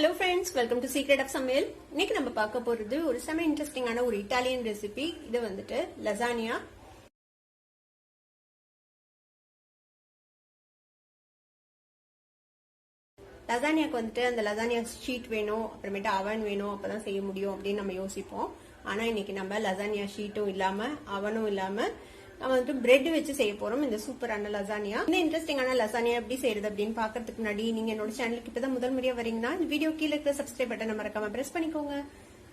Hello friends, welcome to Secret of Samil. இன்னைக்கு நம்ம பார்க்க போறது ஒரு செம இன்ட்ரெஸ்டிங்கான ஒரு இட்டாலியன் ரெசிபி. இது வந்துட்டு லசானியா. லசானியாக்கு வந்துட்டு அந்த லசானியா ஷீட் வேணும், அப்புறமேட்டு அவன் வேணும், அப்பதான் செய்ய முடியும் அப்படின்னு நம்ம யோசிப்போம். ஆனா இன்னைக்கு நம்ம லசானியா ஷீட்டும் இல்லாம அவனும் இல்லாம நம்ம வந்து பிரெட் வச்சு செய்ய போறோம் இந்த சூப்பரான லசானியா. இந்த இன்ட்ரெஸ்டிங்கான லசானியா எப்படி செய்யறது அப்படின்னு பாக்கிறதுக்கு முன்னாடி நீங்க என்னோட சேனலுக்கு இப்பதான் முதல் முறையா வரீங்கன்னா இந்த வீடியோ கீழே இருக்கிற சப்ஸ்கிரைப் பட்டனை மறக்காம பிரஸ் பண்ணிக்கோங்க.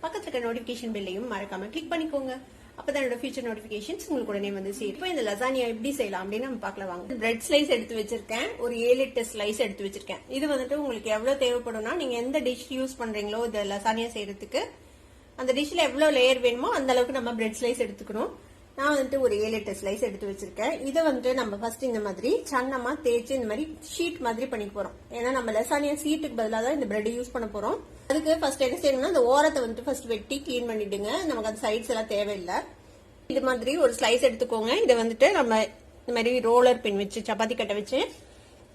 பக்கத்துல இருக்க நோட்டிபிகேஷன் பெல்லையும் மறக்காம கிளிக் பண்ணிக்கோங்க. அப்பதான் என்னோட ஃபியூச்சர் நோட்டிபிகேஷன்ஸ் உங்களுக்கு உடனே வந்து சேரும். இப்போ இந்த லசானியா எப்படி செய்யலாம் அப்படின்னு நம்ம பார்க்கலாம் வாங்க. பிரெட் ஸ்லைஸ் எடுத்து வச்சிருக்கேன், ஒரு 7-8 ஸ்லைஸ் எடுத்து வச்சிருக்கேன். இது வந்துட்டு உங்களுக்கு எவ்வளவு தேவைப்படும்னா நீங்க எந்த டிஷ் யூஸ் பண்றீங்களோ இந்த லசானியா செய்யறதுக்கு அந்த டிஷ்ல எவ்வளவு லேயர் வேணுமோ அந்த அளவுக்கு நம்ம பிரெட் ஸ்லைஸ் எடுத்துக்கணும். நான் வந்துட்டு ஒரு 7-8 ஸ்லைஸ் எடுத்து வச்சிருக்கேன். இதை வந்துட்டு நம்ம ஃபர்ஸ்ட் இந்த மாதிரி சன்னமா தேய்ச்சி இந்த மாதிரி ஷீட் மாதிரி பண்ணிக்க போறோம். ஏன்னா நம்ம லசானியா சீட்டுக்கு பதிலாக தான் இந்த பிரெட் யூஸ் பண்ண போறோம். அதுக்கு ஃபர்ஸ்ட் என்ன செய்யணும்னா இந்த ஓரத்தை வந்துட்டு ஃபர்ஸ்ட் வெட்டி கிளீன் பண்ணிடுங்க. நமக்கு அந்த சைட்ஸ் எல்லாம் தேவையில்லை. இது மாதிரி ஒரு ஸ்லைஸ் எடுத்துக்கோங்க. இதை வந்துட்டு நம்ம இந்த மாதிரி ரோலர் பின் வச்சு சப்பாத்தி கட்டை வச்சு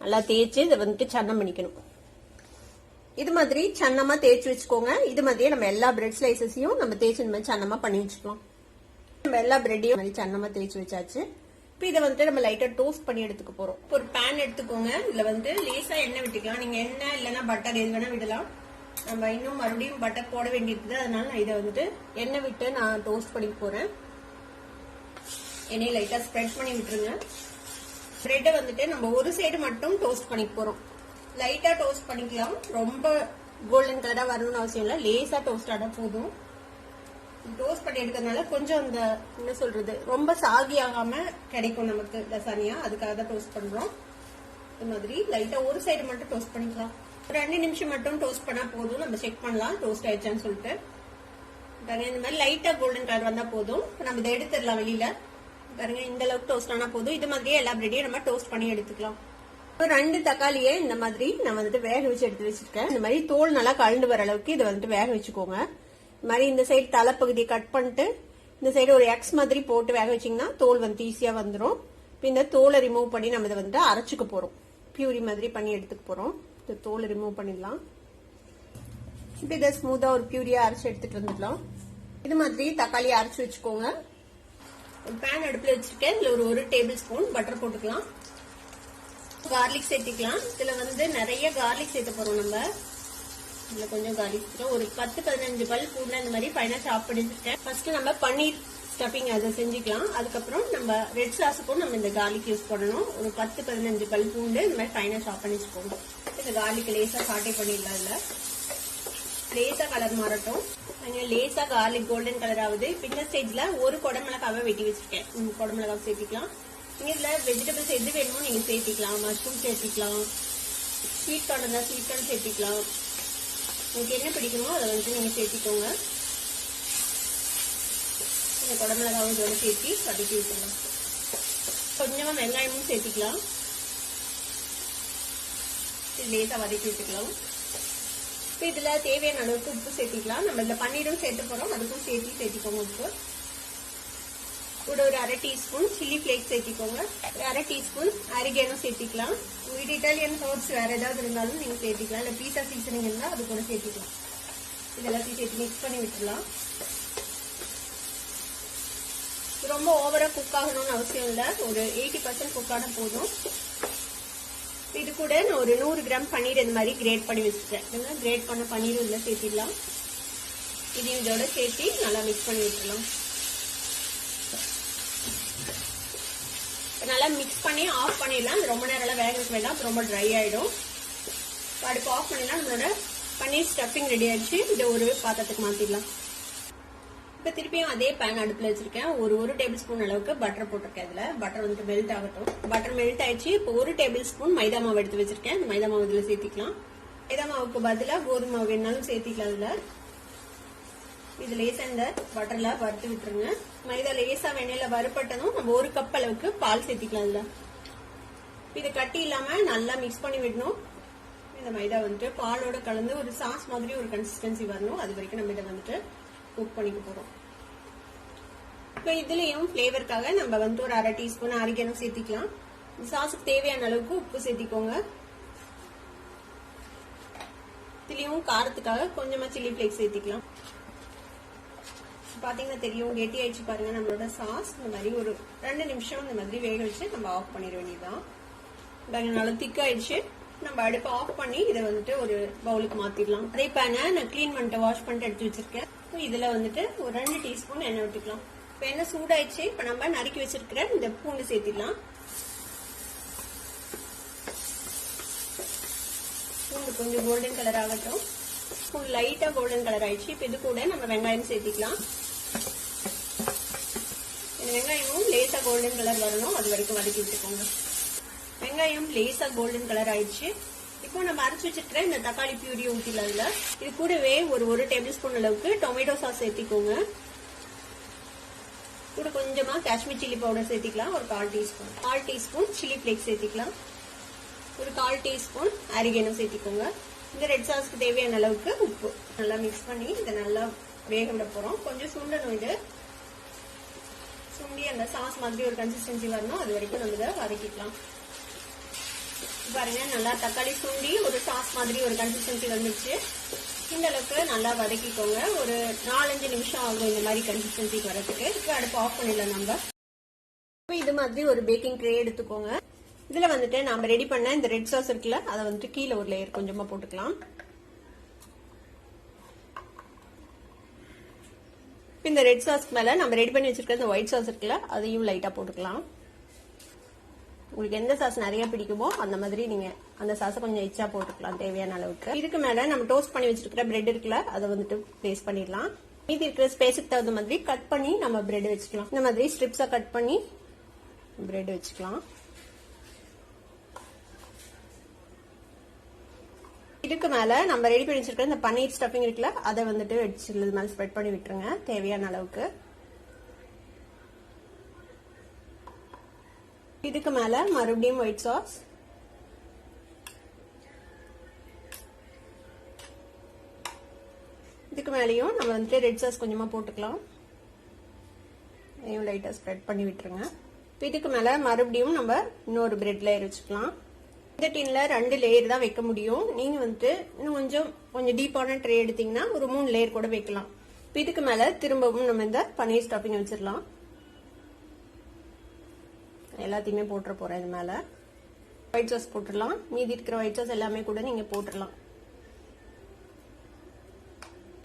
நல்லா தேய்ச்சி இதை வந்துட்டு சன்னம் பண்ணிக்கணும். இது மாதிரி சன்னமா தேய்ச்சி வச்சுக்கோங்க. இது மாதிரியே நம்ம எல்லா பிரெட் ஸ்லைசஸையும் நம்ம தேய்ச்சி இந்த மாதிரி சன்னமா பண்ணி வச்சுக்கலாம். நம்ம எல்லா பிரெட்டையும் மாதிரி சன்னமா தேய்ச்சி வச்சாச்சு. இப்போ இதை வந்துட்டு நம்ம லைட்டா டோஸ்ட் பண்ணி எடுத்துக்க போறோம். ஒரு பேன் எடுத்துக்கோங்க. இதுல வந்து லேசா எண்ணெய் விட்டுக்கலாம். நீங்க எண்ணெய் இல்லைன்னா பட்டர் எது வேணா விடலாம். நம்ம இன்னும் மறுபடியும் பட்டர் போட வேண்டியிருக்குது. அதனால நான் இதை வந்துட்டு எண்ணெய் விட்டு நான் டோஸ்ட் பண்ணி போறேன். எண்ணெயை லைட்டா ஸ்ப்ரெட் பண்ணி விட்டுருங்க. பிரெட்டை வந்துட்டு நம்ம ஒரு சைடு மட்டும் டோஸ்ட் பண்ணி போறோம். லைட்டா டோஸ்ட் பண்ணிக்கலாம். ரொம்ப கோல்டன் கலரா வரணும்னு அவசியம் இல்லை. லேசா டோஸ்ட் ஆனா போதும். டோஸ்ட் பண்ணி எடுக்கிறதுனால கொஞ்சம் அந்த என்ன சொல்றது ரொம்ப சாகி ஆகாம கிடைக்கும் நமக்கு லசானியா. அதுக்காக தான் டோஸ்ட் பண்றோம். இந்த மாதிரி லைட்டா ஒரு சைடு மட்டும் டோஸ்ட் பண்ணிக்கலாம். ஒரு 2 நிமிஷம் மட்டும் டோஸ்ட் பண்ணா போதும். நம்ம செக் பண்ணலாம் டோஸ்ட் ஆயிடுச்சான்னு சொல்லிட்டு. இந்த மாதிரி லைட்டா கோல்டன் கலர் வந்தா போதும். நம்ம இதை எடுத்துடலாம் வெளியில. பாருங்க இந்த அளவுக்கு டோஸ்ட் ஆனா போதும். இது மாதிரியே எல்லா பிரெட்டையும் நம்ம டோஸ்ட் பண்ணி எடுத்துக்கலாம். ஒரு 2 தக்காளியை இந்த மாதிரி நான் வந்துட்டு வேக வச்சு எடுத்து வச்சிருக்கேன். இந்த மாதிரி தோல் நல்லா கலந்து வர அளவுக்கு இதை வந்துட்டு வேக வச்சுக்கோங்க. இந்த மாதிரி இந்த சைடு தலைப்பகுதியை கட் பண்ணிட்டு இந்த சைடு ஒரு எக்ஸ் மாதிரி போட்டு வேக வச்சிங்கன்னா தோல் வந்து ஈஸியா வந்துடும். இப்போ இந்த தோலை ரிமூவ் பண்ணி நம்ம இதை வந்துட்டு அரைச்சிக்க போறோம். பியூரி மாதிரி பண்ணி எடுத்துக்க போறோம். இந்த தோலை ரிமூவ் பண்ணிடலாம். இப்போ இதை ஸ்மூத்தா ஒரு பியூரியா அரைச்சு எடுத்துட்டு வந்துடலாம். இது மாதிரி தக்காளியை அரைச்சு வச்சுக்கோங்க. ஒரு பேன் அடுப்புல வச்சிருக்கேன். இதுல ஒரு 1 டேபிள் ஸ்பூன் பட்டர் போட்டுக்கலாம். கார்லிக் சேர்த்திக்கலாம். இதுல வந்து நிறைய கார்லிக் சேர்த்த போறோம். நம்ம இதுல கொஞ்சம் கார்லிக் ஒரு 10-15 பல் பூண்டு இந்த மாதிரி ஃபைனா சாப் பண்ணிருக்கேன். ஃபர்ஸ்ட் நம்ம பன்னீர் ஸ்டஃபிங் அதை செஞ்சுக்கலாம். அதுக்கப்புறம் நம்ம ரெட் சாஸுக்கும் நம்ம இந்த கார்லிக் யூஸ் பண்ணணும். ஒரு 10-15 பல் பூண்டு இந்த மாதிரி ஃபைனா சாப் பண்ணி வச்சுக்கோங்க. இந்த கார்லிக் லேசா சாட்டே பண்ணிடலாம். இல்ல லேசா கலர் மாறட்டும். லேசா கார்லிக் கோல்டன் கலர் ஆகுது. இந்த ஸ்டேஜ்ல ஒரு குடமிளகாவை வெட்டி வச்சிருக்கேன். குடமிளகாவை சேர்த்திக்கலாம். நீங்க இதுல வெஜிடபிள்ஸ் எது வேணுமோ நீங்க சேர்த்திக்கலாம். மஷ்ரூம் சேர்த்திக்கலாம். ஸ்வீட் கார்ன் இருந்தா ஸ்வீட் கார்ன் சேர்த்திக்கலாம். உங்களுக்கு என்ன பிடிக்குமோ அதை வந்து நீங்க சேர்த்திக்கோங்க. இந்த குடமிளகாவும் இதோட சேர்த்தி வதக்கி விட்டுலாம். கொஞ்சமா வெங்காயமும் சேர்த்திக்கலாம். லேசா வதக்கி விட்டுக்கலாம். இப்போ இதுல தேவையான அளவுக்கு உப்பு சேர்த்திக்கலாம். நம்ம இதுல பன்னீரும் சேர்த்து போறோம். அதுக்கும் சேர்த்திக்கோங்க. உப்பு கூட ஒரு 1/2 டீஸ்பூன் சில்லி பிளேக்ஸ் சேர்த்திக்கோங்க. ஒரு 1/2 டீஸ்பூன் ஆரிகேனோ சேர்த்திக்கலாம். உங்ககிட்ட இட்டாலியன் ஹர்ப்ஸ் வேற ஏதாவது இருந்தாலும் நீங்க சேர்த்திக்கலாம். இல்ல பீஸா சீசனிங் இருந்தா அது கூட சேர்த்திக்கலாம். இதெல்லாத்தையும் சேர்த்து மிக்ஸ் பண்ணி விட்டுலாம். ரொம்ப ஓவரா குக் ஆகணும்னு அவசியம் இல்லை. ஒரு 80% குக் ஆன போதும். இது கூட நான் ஒரு 100 கிராம் பன்னீர் இந்த மாதிரி கிரேட் பண்ணி வச்சுட்டேன். கிரேட் பண்ண பன்னீரும் இதுல சேர்த்திடலாம். இதையும் இதோட சேர்த்து நல்லா மிக்ஸ் பண்ணி விட்டுலாம். நல்லா மிக்ஸ் பண்ணி ஆஃப் பண்ணிடலாம். ரொம்ப நேரம் வேக வைக்க வேண்டாம். ரொம்ப ட்ரை ஆயிடும். அடுப்பு ஆஃப் பண்ணிடலாம். நம்மளோட பன்னீர் ஸ்டஃபிங் ரெடி ஆயிடுச்சு. இதை ஒரு பாத்திரத்துக்கு மாத்திடலாம். இப்ப திருப்பியும் அதே பேன் அடுப்புல வச்சிருக்கேன். ஒரு டேபிள் ஸ்பூன் அளவுக்கு பட்டர் போட்டிருக்கேன். இதுல பட்டர் வந்துட்டு மெல்ட் ஆகட்டும். பட்டர் மெல்ட் ஆயிடுச்சு. இப்போ 1 டேபிள் ஸ்பூன் மைதா மாவு எடுத்து வச்சிருக்கேன். மைதா மாவு இதுல சேர்த்திக்கலாம். மைதா மாவுக்கு பதிலா கோதுமை மாவு வேணாலும் சேர்த்திக்கலாம். இது லேசா இந்த பட்டர்ல வறுத்து விட்டுருங்க. மைதா லேசா வெண்ணெயில வறுப்பட்டதும் நம்ம 1 கப் அளவுக்கு பால் சேர்த்திக்கலாம். இதுல இது கட்டி இல்லாம நல்லா மிக்ஸ் பண்ணி விடணும். இந்த மைதா வந்துட்டு பாலோட கலந்து ஒரு சாஸ் மாதிரி ஒரு கன்சிஸ்டன்சி வரணும். அது வரைக்கும் நம்ம இதை வந்துட்டு குக் பண்ணிக்க போறோம். இப்போ இதுலயும் பிளேவருக்காக நம்ம வந்து ஒரு 1/2 டீஸ்பூன் ஆரிகேனோ சேர்த்திக்கலாம். சாஸுக்கு தேவையான அளவுக்கு உப்பு சேர்த்திக்கோங்க. இதுலயும் காரத்துக்காக கொஞ்சமா சில்லி ஃபிளேக்ஸ் சேர்த்திக்கலாம். பாத்தீங்கன்னா தெரியும் கெட்டி ஆயிடுச்சு பாருங்க நம்மளோட சாஸ். இந்த மாதிரி ஒரு 2 நிமிஷம் இந்த மாதிரி வேக வச்சு நம்ம ஆஃப் பண்ணிட வேண்டியதுதான். நல்லா திக் ஆயிடுச்சு. நம்ம அடுப்பு ஆஃப் பண்ணி இதை வந்துட்டு ஒரு பவுலுக்கு மாத்திடலாம். அதே பேனை நான் கிளீன் பண்ணிட்டு வாஷ் பண்ணிட்டு எடுத்து வச்சிருக்கேன். இதுல வந்துட்டு ஒரு 2 டீஸ்பூன் எண்ணெய் விட்டுக்கலாம். இப்ப எண்ணெய் சூடாயிடுச்சு. இப்ப நம்ம நறுக்கி வச்சிருக்கிற இந்த பூண்டு சேர்த்திடலாம். பூண்டு கொஞ்சம் கோல்டன் கலர் ஆகட்டும். பூண்டு லைட்டா கோல்டன் கலர் ஆயிடுச்சு. இப்ப இது கூட நம்ம வெங்காயம் சேர்த்திக்கலாம். வெங்காயமும் லேசா கோல்டன் கலர் வரணும், அது வரைக்கும் வதக்கி வச்சுக்கோங்க. வெங்காயம் லேசா கோல்டன் கலர் ஆயிடுச்சு. இப்போ நம்ம அரைச்சு வச்சிருக்கிற இந்த தக்காளி பியூரி ஊத்திடலாம். இதுல இது கூடவே ஒரு டேபிள் ஸ்பூன் அளவுக்கு டொமேட்டோ சாஸ் சேர்த்திக்கோங்க. கூட கொஞ்சமா காஷ்மீர் சில்லி பவுடர் சேர்த்திக்கலாம். ஒரு 1/4 டீஸ்பூன் சில்லி ஃபிளேக்ஸ் சேர்த்திக்கலாம். ஒரு 1/4 டீஸ்பூன் ஆரிகேனோ சேர்த்திக்கோங்க. இந்த ரெட் சாஸ்க்கு தேவையான அளவுக்கு உப்பு நல்லா மிக்ஸ் பண்ணி இதை நல்லா வேக விட போறோம். கொஞ்சம் சுண்டணும். இது சுண்டி அந்த சாஸ் மாதிரி ஒரு கன்சிஸ்டன்சி வரணும், அது வரைக்கும் நம்ம இதை வதக்கிக்கலாம். பாருங்க நல்லா தக்காளி சுண்டி ஒரு சாஸ் மாதிரி ஒரு கன்சிஸ்டன்சி வந்துச்சு. இந்த அளவுக்கு நல்லா வதக்கிக்கோங்க. ஒரு 4-5 நிமிஷம் ஆகும் இந்த மாதிரி கன்சிஸ்டன்சி வரதுக்கு. இப்போ அடுப்பு ஆஃப் பண்ணிடலாம். நம்ம இது மாதிரி ஒரு பேக்கிங் ட்ரே எடுத்துக்கோங்க. இதுல வந்துட்டு நம்ம ரெடி பண்ண இந்த ரெட் சாஸ் இருக்குல்ல, அதை வந்துட்டு கீழே ஒரு லேயர் கொஞ்சமா போட்டுக்கலாம். இந்த ரெட் சாஸ்க்கு மேல நம்ம ரெடி பண்ணி வச்சிருக்க இந்த ஒயிட் சாஸ் இருக்குல்ல, அதையும் லைட்டா போட்டுக்கலாம். உங்களுக்கு எந்த சாஸ் நிறைய பிடிக்குமோ அந்த மாதிரி நீங்க அந்த சாஸை கொஞ்சம் எச்சா போட்டுக்கலாம் தேவையான அளவுக்கு. இதுக்கு மேல நம்ம டோஸ்ட் பண்ணி வச்சிருக்கிற பிரெட் இருக்குல்ல, அதை வந்துட்டு பிளேஸ் பண்ணிடலாம். மீதி இருக்கிற ஸ்பேஸுக்கு தகுந்த மாதிரி கட் பண்ணி நம்ம பிரெட் வச்சுக்கலாம். இந்த மாதிரி ஸ்ட்ரிப்ஸா கட் பண்ணி பிரெட் வச்சுக்கலாம். இதுக்கு மேல நம்ம ரெடி பண்ணி வச்சிருக்கிற இந்த பன்னீர் ஸ்டஃபிங் இருக்குல்ல, அதை வந்துட்டு வச்சு இது மாதிரி ஸ்ப்ரெட் பண்ணி விட்டுருங்க தேவையான அளவுக்கு. இதுக்கு மேல மறுபடியும் ஒயிட் சாஸ், இதுக்கு மேலயும் நம்ம வந்துட்டு ரெட் சாஸ் கொஞ்சமா போட்டுக்கலாம். இதையும் லைட்டா ஸ்ப்ரெட் பண்ணி விட்டுருங்க. இதுக்கு மேல மறுபடியும் நம்ம இன்னொரு பிரெட் லேயர் வச்சுக்கலாம். இந்த டின்ல 2 லேயர் தான் வைக்க முடியும். நீங்க வந்துட்டு இன்னும் கொஞ்சம் டீப்பான ட்ரே எடுத்தீங்கன்னா ஒரு 3 லேயர் கூட வைக்கலாம். இதுக்கு மேல திரும்பவும் நம்ம இந்த பன்னீர் ஸ்டஃபிங் வச்சிடலாம். எல்லாத்தையுமே போட்டுற போறேன். இது மேல ஒயிட் சாஸ் போட்டுடலாம். மீதி இருக்கிற ஒயிட் சாஸ் எல்லாமே கூட நீங்க போட்டுடலாம்.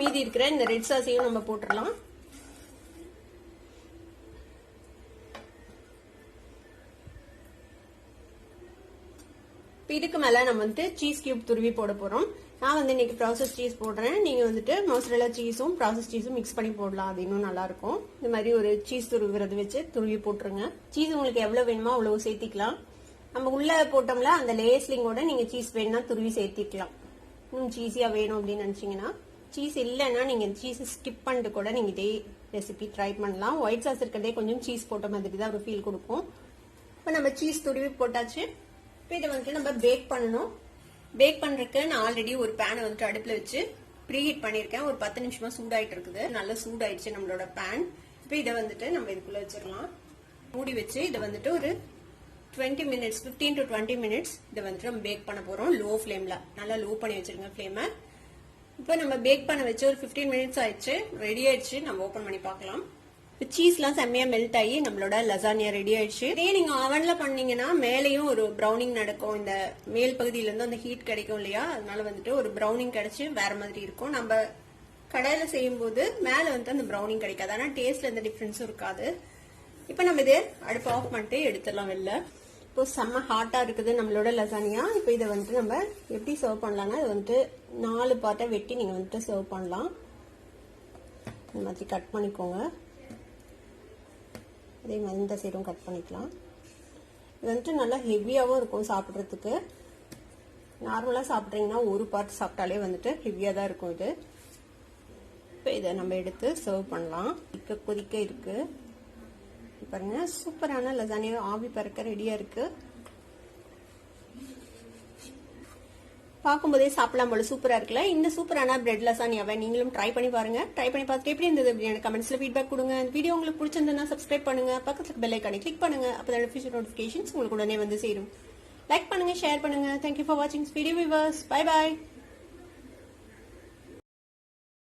மீதி இருக்கிற இந்த ரெட் சாஸையும் நம்ம போட்டுடலாம். இதுக்கு மேல நம்ம வந்துட்டு சீஸ் கியூப் துருவி போட போறோம். நான் வந்து இன்னைக்கு ப்ராசஸ் சீஸ் போடுறேன். நீங்க வந்துட்டு மோசரேலா சீஸும் ப்ராசஸ் சீஸும் மிக்ஸ் பண்ணி போடலாம். அது இன்னும் நல்லா இருக்கும். இந்த மாதிரி ஒரு சீஸ் துருவுறது வச்சு துருவி போட்டுருங்க. சீஸ் உங்களுக்கு எவ்வளவு வேணுமோ அவ்வளவு சேர்த்திக்கலாம். நம்ம உள்ள போட்டோம்ல அந்த லேஸ்லிங்கோட நீங்க சீஸ் வேணும்னா துருவி சேர்த்திக்கலாம். இன்னும் சீஸியா வேணும் அப்படின்னு நினைச்சீங்கன்னா, சீஸ் இல்லைன்னா நீங்க சீஸ் ஸ்கிப் பண்ணிட்டு கூட நீங்க இதே ரெசிபி ட்ரை பண்ணலாம். ஒயிட் சாஸ் இருக்கிறதே கொஞ்சம் சீஸ் போட்ட மாதிரி தான் ஒரு ஃபீல் கொடுக்கும். இப்போ நம்ம சீஸ் துருவி போட்டாச்சு. இதை வந்துட்டு நம்ம பேக் பண்ணணும். பேக் பண்றதுக்கு நான் ஆல்ரெடி ஒரு பேனை வந்துட்டு அடுப்புல வச்சு ப்ரீஹீட் பண்ணிருக்கேன். ஒரு 10 நிமிஷமா சூடாயிட்டு இருக்குது. நல்லா சூடாயிடுச்சு நம்மளோட பேன். இப்போ இதை வந்துட்டு நம்ம இதுக்குள்ள வச்சிடலாம். மூடி வச்சு இதை வந்துட்டு ஒரு 20 மினிட்ஸ் 15 to 20 மினிட்ஸ் இதை வந்துட்டு நம்ம பேக் பண்ண போறோம். லோ ஃபிளேம்ல நல்லா லோ பண்ணி வச்சிருங்க ஃபிளேமை. இப்போ நம்ம பேக் பண்ண வச்சு ஒரு 15 மினிட்ஸ் ஆயிடுச்சு. ரெடி ஆயிடுச்சு. நம்ம ஓபன் பண்ணி பார்க்கலாம். சீஸ்லாம் செம்மையா மெல்ட் ஆகி நம்மளோட லசானியா ரெடி ஆயிடுச்சு. இதே நீங்க அவன்ல பண்ணீங்கன்னா மேலேயும் ஒரு ப்ரௌனிங் நடக்கும். இந்த மேல் பகுதியில இருந்து அந்த ஹீட் கிடைக்கும் இல்லையா, அதனால வந்துட்டு ஒரு ப்ரௌனிங் கிடைச்சு வேற மாதிரி இருக்கும். நம்ம கடையில செய்யும் போது மேல வந்து அந்த ப்ரௌனிங் கிடைக்காது. ஆனா டேஸ்ட்ல எந்த டிஃபரன்ஸும் இருக்காது. இப்ப நம்ம இது அடுப்பு ஆஃப் பண்ணிட்டு எடுத்துடலாம் வெளில. இப்போ செம்ம ஹாட்டா இருக்குது நம்மளோட லசானியா. இப்போ இதை வந்துட்டு நம்ம எப்படி சர்வ் பண்ணலாம்னா, இது வந்துட்டு 4 பார்ட்டா வெட்டி நீங்க வந்துட்டு சர்வ் பண்ணலாம். இந்த மாதிரி கட் பண்ணிக்கோங்க. அதே மாதிரி இந்த சைடும் கட் பண்ணிக்கலாம். இது வந்துட்டு நல்லா ஹெவியாகவும் இருக்கும் சாப்பிட்றதுக்கு. நார்மலாக சாப்பிட்றீங்கன்னா ஒரு பார்ட் சாப்பிட்டாலே வந்துட்டு ஹெவியாக தான் இருக்கும் இது. இப்போ இதை நம்ம எடுத்து சர்வ் பண்ணலாம். கொதிக்க இருக்கு பாருங்க. சூப்பரான லசானியா ஆவி பறக்க ரெடியா இருக்கு. பார்க்கும்போதே சாப்பிடலாம் போல சூப்பரா இருக்குல்ல. இந்த சூப்பரான பிரெட் லசானியாவை நீங்களும் ட்ரை பண்ணி பாருங்க. ட்ரை பண்ணி பார்த்துட்டு எப்படி இருந்தது அப்படின்னு கமெண்ட்ஸ்ல ஃபீட்பேக் கொடுங்க. இந்த வீடியோ உங்களுக்கு பிடிச்சிருந்தா சப்ஸ்கிரைப் பண்ணுங்க. பக்கத்துல பெல் ஐகானை கிளிக் பண்ணுங்க. அப்பதான் ஃபியூச்சர் நோட்டிபிகேஷன்ஸ் உங்களுக்கு உடனே வந்து சேரும். லைக் பண்ணுங்க, ஷேர் பண்ணுங்க. தேங்க்யூ ஃபார் வாட்சிங் வீடியோ வியூவர்ஸ். Bye bye.